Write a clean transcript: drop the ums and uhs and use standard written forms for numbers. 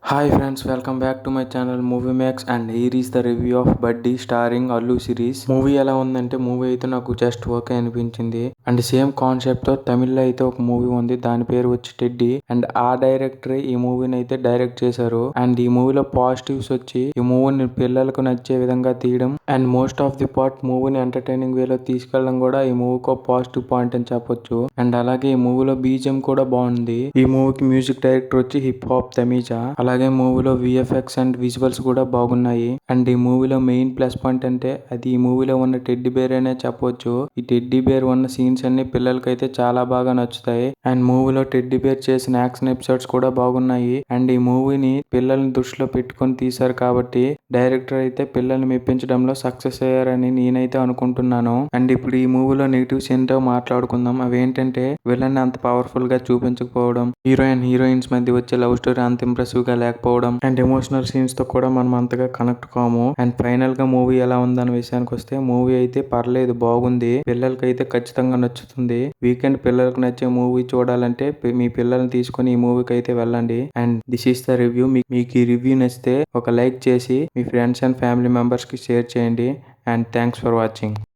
Hi friends, welcome back to my channel Movie Max and here is the review of Buddy starring Allu series. Movie ఎలా ఉందంటే movie అయితే నాకు just okay అనిపించింది and same concept తో తమిళ్లో అయితే ఒక మూవీ ఉంది దాని పేరు వచ్చి టెడ్డీ అండ్ ఆ డైరెక్టర్ ఈ మూవీని అయితే డైరెక్ట్ చేశారు అండ్ ఈ మూవీలో పాజిటివ్స్ వచ్చి ఈ మూవీని పిల్లలకు నచ్చే విధంగా తీయడం and most of the part మూవీని ఎంటర్టైనింగ్ వేలో తీసుకెళ్లడం కూడా ఈ మూవీకి ఒక పాజిటివ్ పాయింట్ అని చెప్పొచ్చు అండ్ అలాగే ఈ మూవీలో బీజిఎం కూడా బాగుంది. ఈ మూవీకి మ్యూజిక్ డైరెక్టర్ వచ్చి హిప్ హాప్ తమీజా. అలాగే మూవీలో విఎఫ్ఎక్స్ అండ్ విజువల్స్ కూడా బాగున్నాయి అండ్ ఈ మూవీలో మెయిన్ ప్లస్ పాయింట్ అంటే అది ఈ మూవీలో ఉన్న టెడ్డీ బేర్ అనే చెప్పొచ్చు. ఈ టెడ్డీ బేర్ ఉన్న సీన్స్ అన్ని పిల్లలకైతే చాలా బాగా నచ్చుతాయి అండ్ మూవీలో టెడ్డీ బేర్ చేసిన యాక్షన్ ఎపిసోడ్స్ కూడా బాగున్నాయి అండ్ ఈ మూవీని పిల్లల్ని దృష్టిలో పెట్టుకొని తీశారు కాబట్టి డైరెక్టర్ అయితే పిల్లల్ని మెప్పించడంలో సక్సెస్ అయ్యారని నేనైతే అనుకుంటున్నాను. అండ్ ఇప్పుడు ఈ మూవీలో నెగిటివ్స్ ఏంటో మాట్లాడుకుందాం. అవేంటంటే విలన్ అంత పవర్ఫుల్ గా చూపించకపోవడం, హీరోయిన్స్ మధ్య వచ్చే లవ్ స్టోరీ అంత ఇంప్రెసివ్ గా లేకపోవడం అండ్ ఎమోషనల్ సీన్స్ తో కూడా మనం అంతగా కనెక్ట్ కాము అండ్ ఫైనల్ గా మూవీ ఎలా ఉందన్న విషయానికి వస్తే మూవీ అయితే పర్లేదు, బాగుంది, పిల్లలకైతే ఖచ్చితంగా నచ్చుతుంది. వీకెండ్ పిల్లలకు నచ్చే మూవీ చూడాలంటే మీ పిల్లల్ని తీసుకుని ఈ మూవీకి అయితే వెళ్ళండి. And this is the review. మీకు ఈ రివ్యూ నచ్చితే ఒక లైక్ చేసి మీ ఫ్రెండ్స్ అండ్ ఫ్యామిలీ మెంబర్స్ కి షేర్ చేయండి అండ్ థ్యాంక్స్ ఫర్ వాచింగ్.